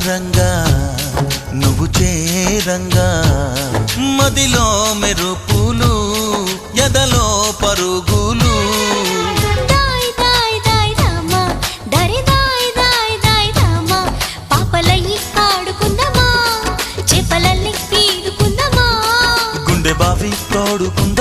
రంగా నువ్వు చేరంగా మదిలో మెరుపులు ఎదలో పరుగులు దాయ్ దాయ్ దాయ్ రామా దరి దాయ్ దాయ్ దాయ్ రామా పాపలయ్యి ఆడుకుందామా చేపలల్లి పీడుకుందామా గుండె బావి తోడుకుందామా